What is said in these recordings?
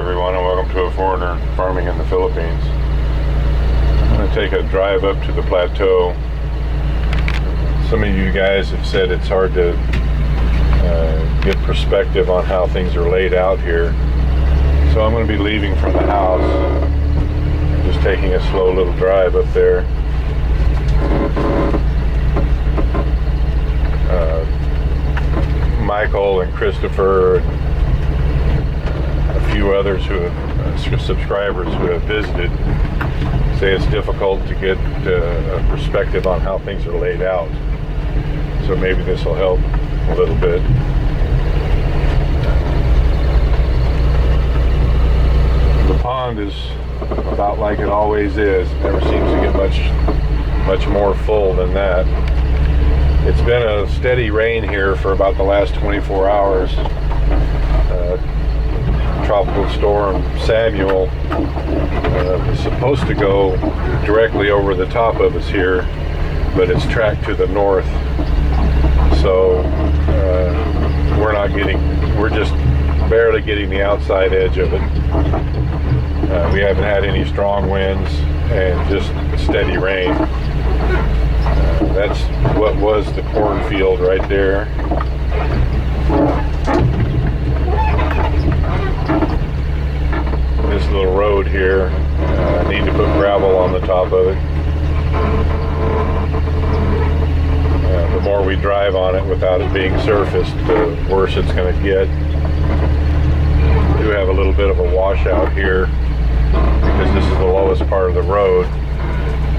everyone, and welcome to A Foreigner Farming in the Philippines. I'm going to take a drive up to the plateau. Some of you guys have said it's hard to get perspective on how things are laid out here. So I'm going to be leaving from the house, just taking a slow little drive up there. Michael and Christopher and a few others who have subscribers who have visited say it's difficult to get a perspective on how things are laid out. So maybe this will help a little bit. The pond is about like it always is. It never seems to get much more full than that. It's been a steady rain here for about the last 24 hours. Tropical storm Samuel is supposed to go directly over the top of us here, but it's tracked to the north. So we're just barely getting the outside edge of it. We haven't had any strong winds and just steady rain. That's what was the cornfield right there. This little road here, I need to put gravel on the top of it. The more we drive on it without it being surfaced, the worse it's going to get. We do have a little bit of a washout here because this is the lowest part of the road,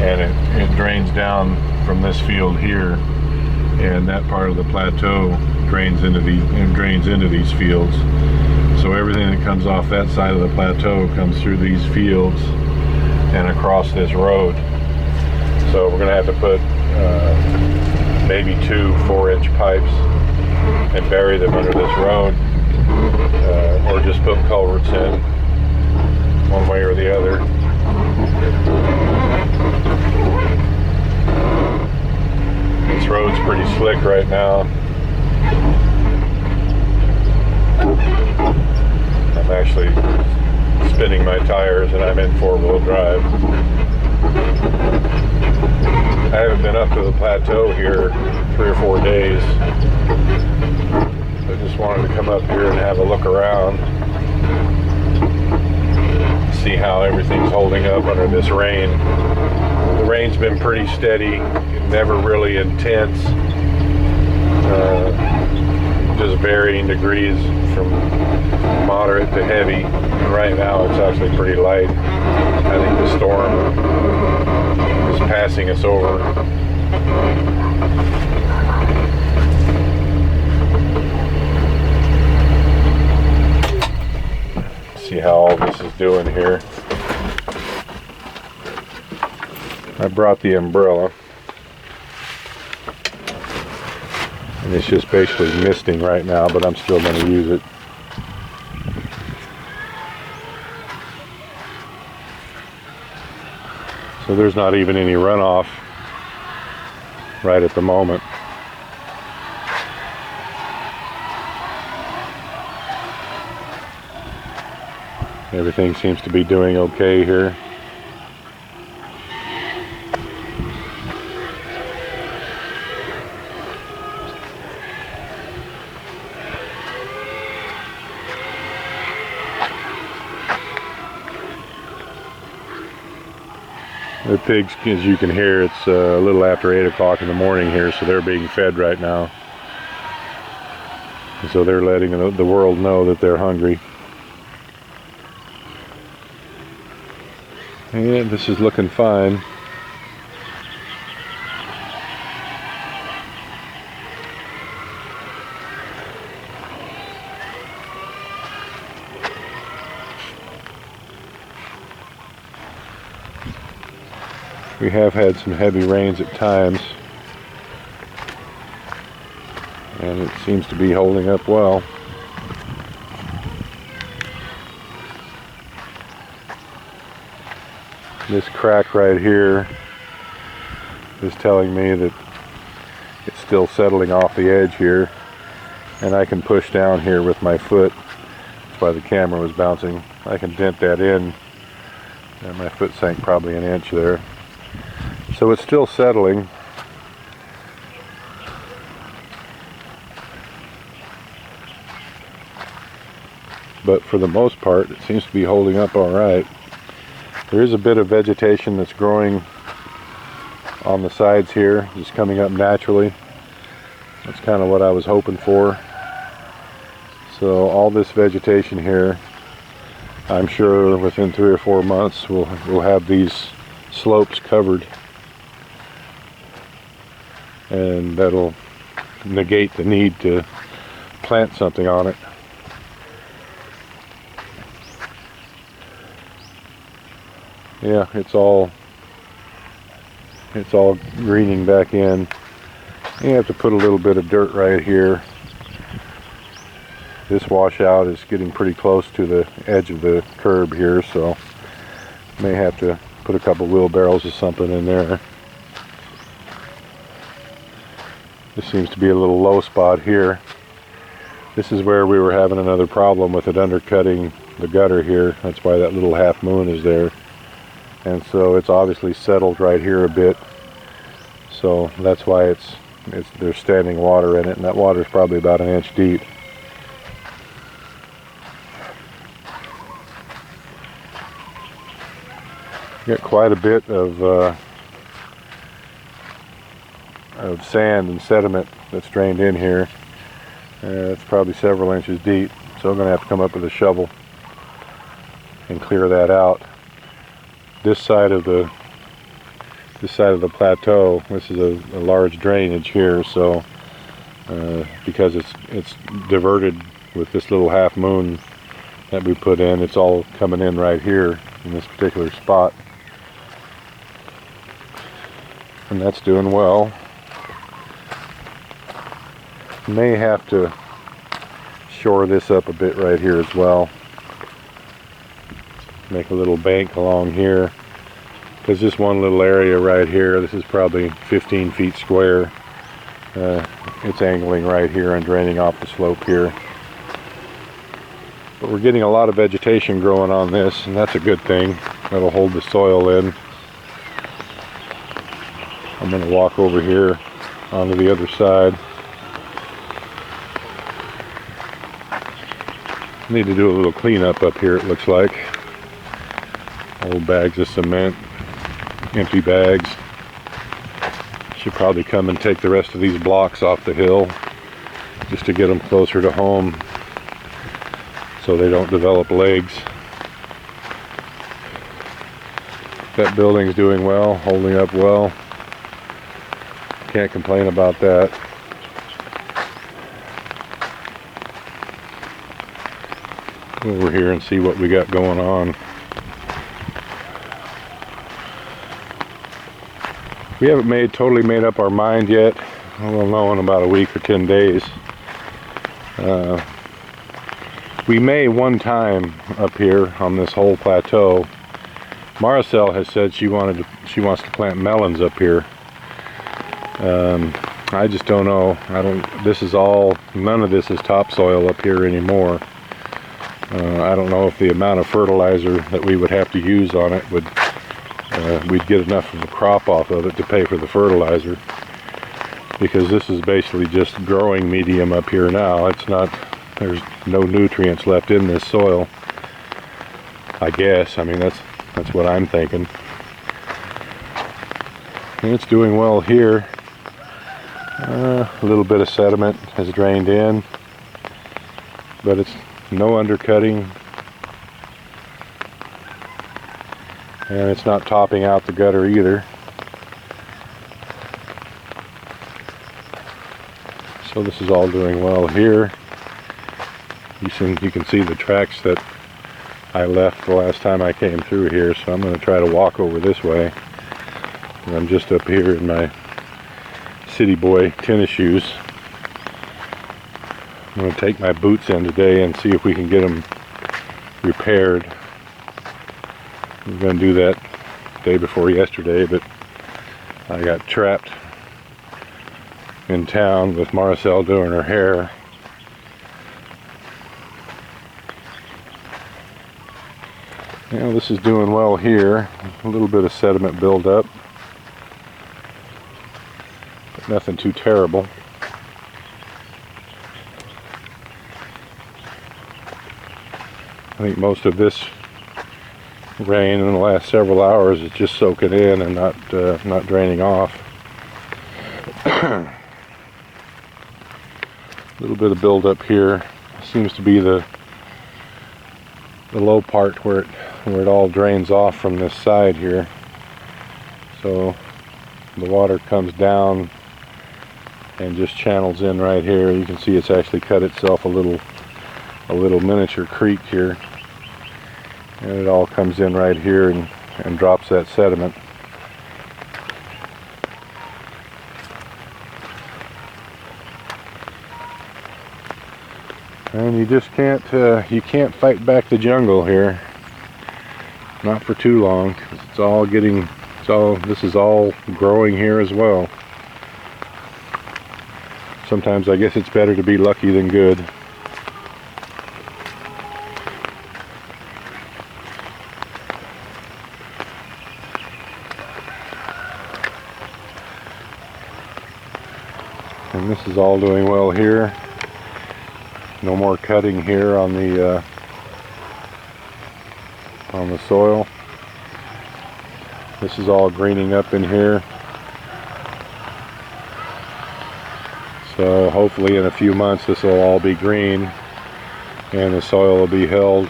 and it drains down from this field here, and that part of the plateau drains into these fields. So everything that comes off that side of the plateau comes through these fields and across this road. So we're going to have to put maybe 2 4-inch pipes and bury them under this road, or just put culverts in, one way or the other. This road's pretty slick right now. I'm actually spinning my tires and I'm in 4-wheel drive. I haven't been up to the plateau here 3 or 4 days. I just wanted to come up here and have a look around, see how everything's holding up under this rain. The rain's been pretty steady, never really intense, just varying degrees from moderate to heavy. And right now it's actually pretty light. I think the storm is passing us over. See how all this is doing here. I brought the umbrella, and it's just basically misting right now, but I'm still going to use it. So there's not even any runoff right at the moment. Everything seems to be doing okay here. The pigs, as you can hear, it's a little after 8 o'clock in the morning here, so they're being fed right now. And so they're letting the world know that they're hungry. And this is looking fine. We have had some heavy rains at times, and it seems to be holding up well. This crack right here is telling me that it's still settling off the edge here, and I can push down here with my foot. That's why the camera was bouncing. I can dent that in, and my foot sank probably an inch there. So it's still settling. But for the most part, it seems to be holding up all right. There is a bit of vegetation that's growing on the sides here, just coming up naturally. That's kind of what I was hoping for. So all this vegetation here, I'm sure within 3 or 4 months we'll have these slopes covered, and that'll negate the need to plant something on it. Yeah, it's all greening back in. You have to put a little bit of dirt right here. This washout is getting pretty close to the edge of the curb here, so may have to put a couple wheelbarrows or something in there. This seems to be a little low spot here. This is where we were having another problem with it undercutting the gutter here. That's why that little half moon is there. And so it's obviously settled right here a bit. So that's why there's standing water in it, and that water is probably about an inch deep. Got quite a bit of sand and sediment that's drained in here. It's probably several inches deep, so I'm going to have to come up with a shovel and clear that out. This side of the plateau, this is a large drainage here, so because it's diverted with this little half moon that we put in, it's all coming in right here in this particular spot, and that's doing well. May have to shore this up a bit right here as well. Make a little bank along here, because this one little area right here, this is probably 15 feet square. It's angling right here and draining off the slope here. But we're getting a lot of vegetation growing on this, and that's a good thing. That'll hold the soil in. I'm going to walk over here onto the other side. Need to do a little cleanup up here, it looks like. Old bags of cement, empty bags. Should probably come and take the rest of these blocks off the hill just to get them closer to home so they don't develop legs. That building's doing well, holding up well. Can't complain about that. Over here and see what we got going on. We haven't totally made up our mind yet. We'll know in about a week or 10 days. We may one time up here on this whole plateau. Maricel has said she wants to plant melons up here. I just don't know. None of this is topsoil up here anymore. I don't know if the amount of fertilizer that we would have to use on it we'd get enough of a crop off of it to pay for the fertilizer, because this is basically just growing medium up here now. There's no nutrients left in this soil, I guess. I mean, that's what I'm thinking. And it's doing well here. A little bit of sediment has drained in, but it's no undercutting, and it's not topping out the gutter either. So this is all doing well here. You can see the tracks that I left the last time I came through here, so I'm going to try to walk over this way. And I'm just up here in my City Boy tennis shoes. I'm going to take my boots in today and see if we can get them repaired. I'm going to do that day before yesterday, but I got trapped in town with Maricel doing her hair. Now this is doing well here. A little bit of sediment buildup, but nothing too terrible. I think most of this rain in the last several hours is just soaking in and not draining off. A little bit of buildup here. Seems to be the low part where it all drains off from this side here. So the water comes down and just channels in right here. You can see it's actually cut itself a little miniature creek here, and it all comes in right here and drops that sediment. And you just can't fight back the jungle here, not for too long, 'cause this is all growing here as well. Sometimes I guess it's better to be lucky than good. And this is all doing well here. No more cutting here on the soil. This is all greening up in here. So hopefully in a few months this will all be green and the soil will be held,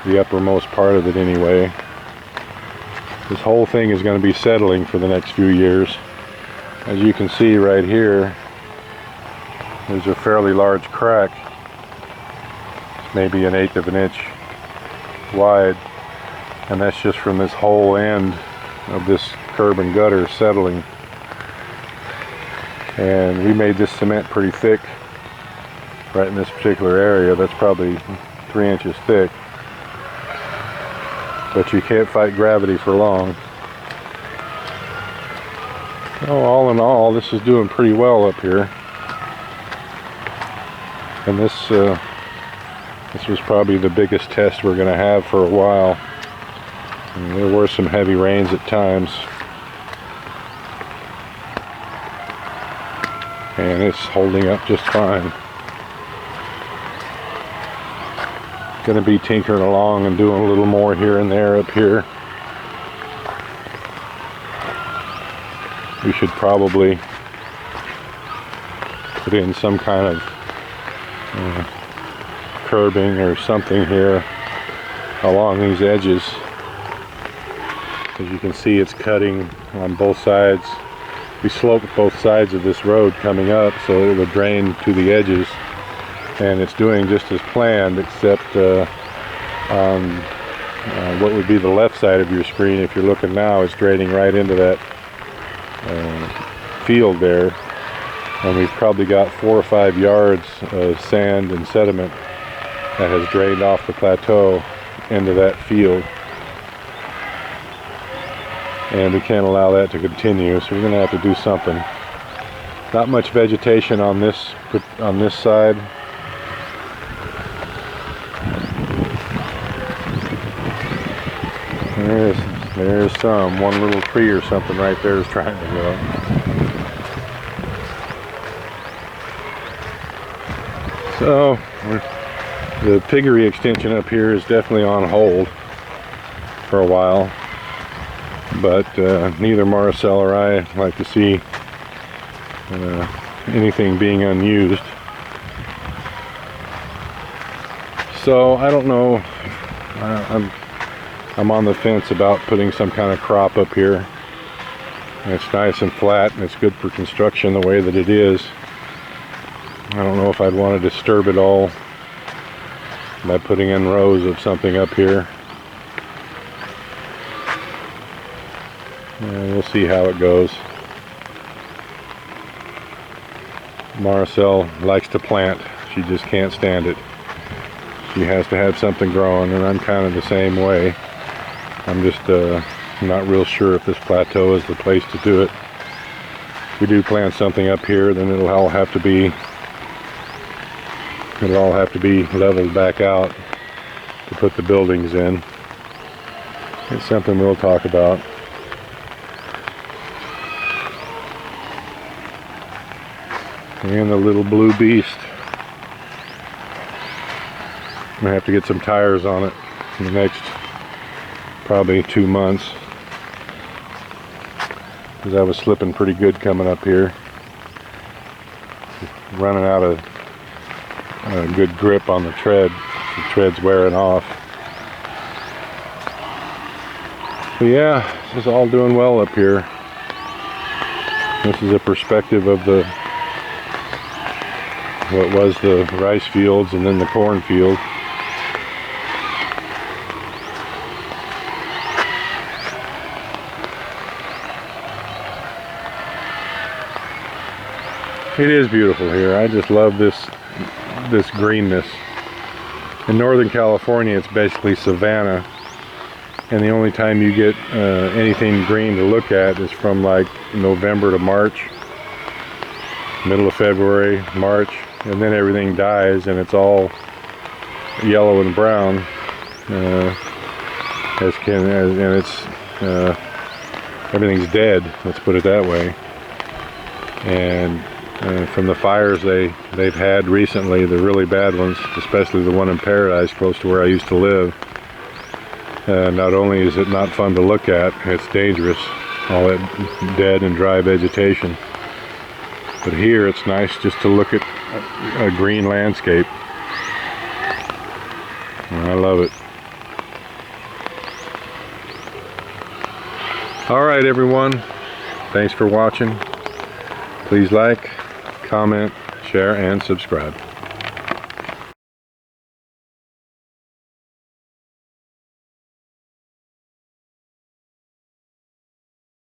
the uppermost part of it anyway. This whole thing is going to be settling for the next few years. As you can see right here, there's a fairly large crack. It's maybe 1/8 of an inch wide, and that's just from this whole end of this curb and gutter settling. And we made this cement pretty thick right in this particular area. That's probably 3 inches thick, but you can't fight gravity for long. Oh, all in all, this is doing pretty well up here. And this was probably the biggest test we're going to have for a while. And there were some heavy rains at times. And it's holding up just fine. Going to be tinkering along and doing a little more here and there up here. We should probably put in some kind of curbing or something here along these edges. As you can see, it's cutting on both sides. We sloped both sides of this road coming up so it will drain to the edges, and it's doing just as planned, except on what would be the left side of your screen. If you're looking now, it's draining right into that field there, and we've probably got 4 or 5 yards of sand and sediment that has drained off the plateau into that field, and we can't allow that to continue, so we're going to have to do something. Not much vegetation on this side. There's one little tree or something right there is trying to grow. So the piggery extension up here is definitely on hold for a while, but neither Maricel or I like to see anything being unused. So I don't know. I'm on the fence about putting some kind of crop up here. And it's nice and flat, and it's good for construction the way that it is. I don't know if I'd want to disturb it all by putting in rows of something up here. And we'll see how it goes. Maricel likes to plant. She just can't stand it. She has to have something growing, and I'm kind of the same way. I'm just not real sure if this plateau is the place to do it. If we do plant something up here, then it'll all have to be leveled back out to put the buildings in. It's something we'll talk about. And the little blue beast. I'm gonna have to get some tires on it in the next probably 2 months, because I was slipping pretty good coming up here, running out of good grip on the tread. The tread's wearing off. But yeah, this is all doing well up here. This is a perspective of what was the rice fields and then the corn field. It is beautiful here. I just love this greenness. In Northern California, it's basically savanna, and the only time you get anything green to look at is from like November to March, middle of February, March, and then everything dies and it's all yellow and brown, and it's everything's dead. Let's put it that way. And from the fires they've had recently, the really bad ones, especially the one in Paradise close to where I used to live, not only is it not fun to look at, it's dangerous, all that dead and dry vegetation. But here it's nice just to look at a green landscape. And I love it. Alright everyone, thanks for watching. Please like, comment, share, and subscribe.